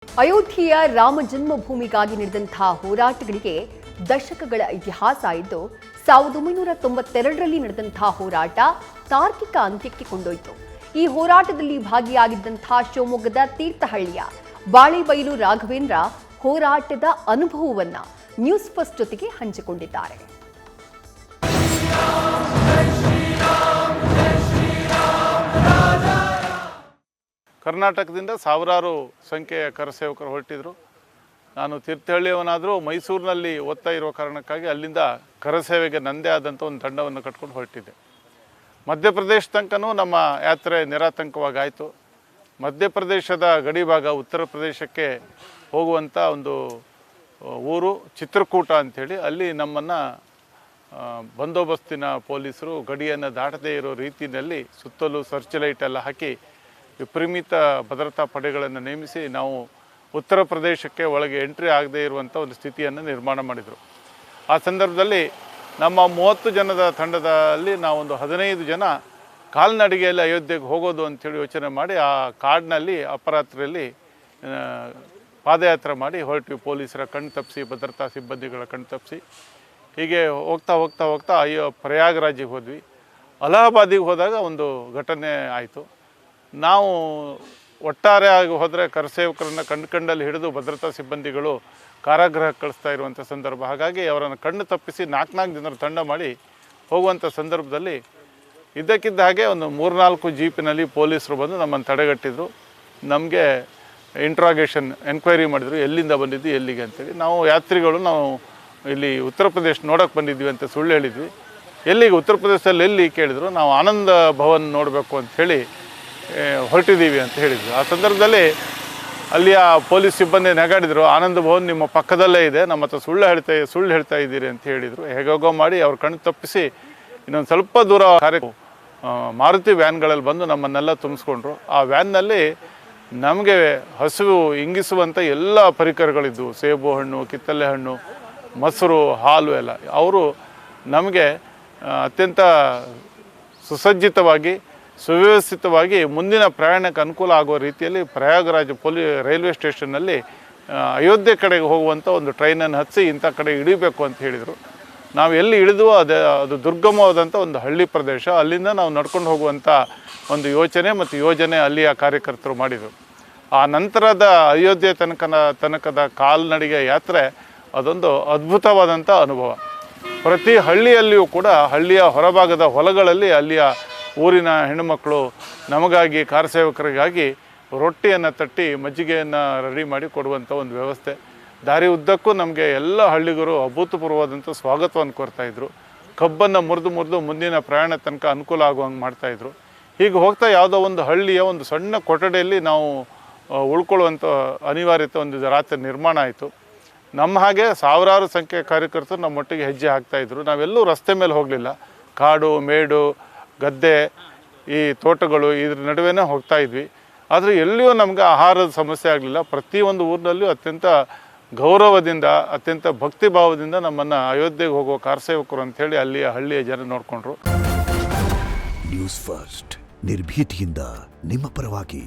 ಅಯೋಧ್ಯೆಯ ರಾಮ ಜನ್ಮಭೂಮಿಗಾಗಿ ನಡೆದಂತಹ ಹೋರಾಟಗಳಿಗೆ ದಶಕಗಳ ಇತಿಹಾಸ ಇದ್ದು 1992ರಲ್ಲಿ ನಡೆದಂತಹ ಹೋರಾಟ ತಾರ್ಕಿಕ ಅಂತ್ಯಕ್ಕೆ ಕೊಂಡೊಯ್ತು. ಈ ಹೋರಾಟದಲ್ಲಿ ಭಾಗಿಯಾಗಿದ್ದಂತಹ ಶಿವಮೊಗ್ಗದ ತೀರ್ಥಹಳ್ಳಿಯ ಬಾಳೆಬೈಲು ರಾಘವೇಂದ್ರ ಹೋರಾಟದ ಅನುಭವವನ್ನ ನ್ಯೂಸ್ ಫಸ್ಟ್ ಜೊತೆಗೆ ಹಂಚಿಕೊಂಡಿದ್ದಾರೆ. ಕರ್ನಾಟಕದಿಂದ ಸಾವಿರಾರು ಸಂಖ್ಯೆಯ ಕರಸೇವಕರು ಹೊರಟಿದ್ರು. ನಾನು ತೀರ್ಥಹಳ್ಳಿಯವನಾದರೂ ಮೈಸೂರಿನಲ್ಲಿ ಓದ್ತಾ ಇರೋ ಕಾರಣಕ್ಕಾಗಿ ಅಲ್ಲಿಂದ ಕರಸೇವೆಗೆ ನನ್ನದೇ ಆದಂಥ ಒಂದು ತಂಡವನ್ನು ಕಟ್ಕೊಂಡು ಹೊರಟಿದ್ದೆ. ಮಧ್ಯಪ್ರದೇಶ ತನಕನೂ ನಮ್ಮ ಯಾತ್ರೆ ನಿರಾತಂಕವಾಗಾಯಿತು. ಮಧ್ಯಪ್ರದೇಶದ ಗಡಿಭಾಗ ಉತ್ತರ ಪ್ರದೇಶಕ್ಕೆ ಹೋಗುವಂಥ ಒಂದು ಊರು ಚಿತ್ರಕೂಟ ಅಂಥೇಳಿ, ಅಲ್ಲಿ ನಮ್ಮನ್ನು ಬಂದೋಬಸ್ತಿನ ಪೊಲೀಸರು ಗಡಿಯನ್ನು ದಾಟದೇ ಇರೋ ರೀತಿಯಲ್ಲಿ ಸುತ್ತಲೂ ಸರ್ಚ್ ಲೈಟ್ ಎಲ್ಲ ಹಾಕಿ ವಿಪರೀತ ಭದ್ರತಾ ಪಡೆಗಳನ್ನು ನೇಮಿಸಿ ನಾವು ಉತ್ತರ ಪ್ರದೇಶಕ್ಕೆ ಒಳಗೆ ಎಂಟ್ರಿ ಆಗದೇ ಇರುವಂಥ ಒಂದು ಸ್ಥಿತಿಯನ್ನು ನಿರ್ಮಾಣ ಮಾಡಿದರು. ಆ ಸಂದರ್ಭದಲ್ಲಿ ನಮ್ಮ 30 ಜನದ ತಂಡದಲ್ಲಿ ನಾವೊಂದು 15 ಜನ ಕಾಲ್ನಡಿಗೆಯಲ್ಲಿ ಅಯೋಧ್ಯೆಗೆ ಹೋಗೋದು ಅಂಥೇಳಿ ಯೋಚನೆ ಮಾಡಿ ಆ ಕಾಡಿನಲ್ಲಿ ಅಪರಾತ್ರಿಯಲ್ಲಿ ಪಾದಯಾತ್ರೆ ಮಾಡಿ ಹೊರಟ್ವಿ. ಪೊಲೀಸರ ಕಣ್ಣು ತಪ್ಪಿಸಿ, ಭದ್ರತಾ ಸಿಬ್ಬಂದಿಗಳ ಕಣ್ಣು ತಪ್ಪಿಸಿ ಹೀಗೆ ಹೋಗ್ತಾ ಹೋಗ್ತಾ ಹೋಗ್ತಾ ಪ್ರಯಾಗರಾಜಿಗೆ ಹೋದ್ವಿ. ಅಲಹಾಬಾದಿಗೆ ಹೋದಾಗ ಒಂದು ಘಟನೆ ಆಯಿತು. ನಾವು ಒಟ್ಟಾರೆ ಆಗಿ ಹೋದರೆ ಕರಸೇವಕರನ್ನು ಕಂಡಲ್ಲಿ ಹಿಡಿದು ಭದ್ರತಾ ಸಿಬ್ಬಂದಿಗಳು ಕಾರಾಗೃಹಕ್ಕೆ ಕಳಿಸ್ತಾ ಇರುವಂಥ ಸಂದರ್ಭ. ಹಾಗಾಗಿ ಅವರನ್ನು ಕಣ್ಣು ತಪ್ಪಿಸಿ 4 ಜನರ ತಂಡ ಮಾಡಿ ಹೋಗುವಂಥ ಸಂದರ್ಭದಲ್ಲಿ ಇದ್ದಕ್ಕಿದ್ದ ಹಾಗೆ ಒಂದು 3-4 ಜೀಪಿನಲ್ಲಿ ಪೊಲೀಸರು ಬಂದು ನಮ್ಮನ್ನು ತಡೆಗಟ್ಟಿದ್ರು. ನಮಗೆ ಇಂಟ್ರಾಗೇಷನ್ ಎನ್ಕ್ವೈರಿ ಮಾಡಿದರು, ಎಲ್ಲಿಂದ ಬಂದಿದ್ದು ಎಲ್ಲಿಗೆ ಅಂತೇಳಿ. ನಾವು ಯಾತ್ರಿಗಳು ನಾವು ಇಲ್ಲಿ ಉತ್ತರ ಪ್ರದೇಶ ನೋಡೋಕ್ಕೆ ಬಂದಿದ್ವಿ ಅಂತ ಸುಳ್ಳು ಹೇಳಿದ್ವಿ. ಎಲ್ಲಿಗೆ ಉತ್ತರ ಪ್ರದೇಶದಲ್ಲಿ ಎಲ್ಲಿ ಕೇಳಿದ್ರು. ನಾವು ಆನಂದ ಭವನ್ ನೋಡಬೇಕು ಅಂಥೇಳಿ ಹೊರಟಿದ್ದೀವಿ ಅಂತ ಹೇಳಿದ್ರು. ಆ ಸಂದರ್ಭದಲ್ಲಿ ಅಲ್ಲಿಯ ಪೊಲೀಸ್ ಸಿಬ್ಬಂದಿ ನೆಗಾಡಿದರು, ಆನಂದ ಭವನ್ ನಿಮ್ಮ ಪಕ್ಕದಲ್ಲೇ ಇದೆ, ನಮ್ಮ ಹತ್ರ ಸುಳ್ಳು ಹೇಳ್ತಾ ಇದ್ದೀರಿ ಅಂತ ಹೇಳಿದರು. ಹೇಗೋ ಮಾಡಿ ಅವ್ರ ಕಣ್ಣು ತಪ್ಪಿಸಿ ಇನ್ನೊಂದು ಸ್ವಲ್ಪ ದೂರ ಮಾರುತಿ ವ್ಯಾನ್ಗಳಲ್ಲಿ ಬಂದು ನಮ್ಮನ್ನೆಲ್ಲ ತುಂಬಿಸ್ಕೊಂಡ್ರು. ಆ ವ್ಯಾನ್ನಲ್ಲಿ ನಮಗೆ ಹಸಿವು ಇಂಗಿಸುವಂಥ ಎಲ್ಲ ಪರಿಕರಗಳಿದ್ದವು. ಸೇಬು ಹಣ್ಣು, ಕಿತ್ತಳೆ ಹಣ್ಣು, ಮೊಸರು, ಹಾಲು ಎಲ್ಲ. ಅವರು ನಮಗೆ ಅತ್ಯಂತ ಸುಸಜ್ಜಿತವಾಗಿ ಸುವ್ಯವಸ್ಥಿತವಾಗಿ ಮುಂದಿನ ಪ್ರಯಾಣಕ್ಕೆ ಅನುಕೂಲ ಆಗುವ ರೀತಿಯಲ್ಲಿ ಪ್ರಯಾಗರಾಜ್ ರೈಲ್ವೆ ಸ್ಟೇಷನ್ನಲ್ಲಿ ಅಯೋಧ್ಯೆ ಕಡೆಗೆ ಹೋಗುವಂಥ ಒಂದು ಟ್ರೈನನ್ನು ಹತ್ತಿಸಿ ಇಂಥ ಕಡೆ ಇಳಿಬೇಕು ಅಂತ ಹೇಳಿದರು. ನಾವು ಎಲ್ಲಿ ಇಳಿದ್ವೋ ಅದು ದುರ್ಗಮವಾದಂಥ ಒಂದು ಹಳ್ಳಿ ಪ್ರದೇಶ. ಅಲ್ಲಿಂದ ನಾವು ನಡ್ಕೊಂಡು ಹೋಗುವಂಥ ಒಂದು ಯೋಜನೆ ಅಲ್ಲಿಯ ಕಾರ್ಯಕರ್ತರು ಮಾಡಿದರು. ಆ ನಂತರದ ಅಯೋಧ್ಯೆ ತನಕದ ಕಾಲ್ನಡಿಗೆ ಯಾತ್ರೆ ಅದೊಂದು ಅದ್ಭುತವಾದಂಥ ಅನುಭವ. ಪ್ರತಿ ಹಳ್ಳಿಯಲ್ಲಿಯೂ ಕೂಡ ಹಳ್ಳಿಯ ಹೊರಭಾಗದ ಹೊಲಗಳಲ್ಲಿ ಅಲ್ಲಿಯ ಊರಿನ ಹೆಣ್ಣುಮಕ್ಕಳು ನಮಗಾಗಿ ಕಾರಸೇವಕರಿಗಾಗಿ ರೊಟ್ಟಿಯನ್ನು ತಟ್ಟಿ ಮಜ್ಜಿಗೆಯನ್ನು ರೆಡಿ ಮಾಡಿ ಕೊಡುವಂಥ ಒಂದು ವ್ಯವಸ್ಥೆ. ದಾರಿ ಉದ್ದಕ್ಕೂ ನಮಗೆ ಎಲ್ಲ ಹಳ್ಳಿಗರು ಅಭೂತಪೂರ್ವವಾದಂಥ ಸ್ವಾಗತವನ್ನು ಕೋರ್ತಾಯಿದ್ರು. ಕಬ್ಬನ್ನು ಮುರಿದು ಮುಂದಿನ ಪ್ರಯಾಣ ತನಕ ಅನುಕೂಲ ಆಗುವಂಗೆ ಮಾಡ್ತಾಯಿದ್ರು. ಹೀಗೆ ಹೋಗ್ತಾ ಯಾವುದೋ ಒಂದು ಹಳ್ಳಿಯ ಒಂದು ಸಣ್ಣ ಕೊಠಡಿಯಲ್ಲಿ ನಾವು ಉಳ್ಕೊಳ್ಳುವಂಥ ಅನಿವಾರ್ಯತೆ ಒಂದು ರಾತ್ರಿ ನಿರ್ಮಾಣ ಆಯಿತು. ನಮ್ಮ ಹಾಗೆ ಸಾವಿರಾರು ಸಂಖ್ಯೆಯ ಕಾರ್ಯಕರ್ತರು ನಮ್ಮೊಟ್ಟಿಗೆ ಹೆಜ್ಜೆ ಹಾಕ್ತಾಯಿದ್ರು. ನಾವೆಲ್ಲೂ ರಸ್ತೆ ಮೇಲೆ ಹೋಗಲಿಲ್ಲ. ಕಾಡು ಮೇಡು ಗದ್ದೆ ಈ ತೋಟಗಳು ಇದ್ರ ನಡುವೆನೇ ಹೋಗ್ತಾ ಇದ್ವಿ. ಆದರೆ ಎಲ್ಲಿಯೂ ನಮಗೆ ಆಹಾರದ ಸಮಸ್ಯೆ ಆಗಲಿಲ್ಲ. ಪ್ರತಿಯೊಂದು ಊರಿನಲ್ಲಿಯೂ ಅತ್ಯಂತ ಗೌರವದಿಂದ ಅತ್ಯಂತ ಭಕ್ತಿ ಭಾವದಿಂದ ನಮ್ಮನ್ನು ಅಯೋಧ್ಯೆಗೆ ಹೋಗುವ ಕಾರಸೇವಕರು ಅಂಥೇಳಿ ಅಲ್ಲಿಯ ಹಳ್ಳಿಯ ಜನ ನೋಡಿಕೊಂಡ್ರು. ನ್ಯೂಸ್ ಫಸ್ಟ್ ನಿರ್ಭೀತಿಯಿಂದ ನಿಮ್ಮ ಪರವಾಗಿ.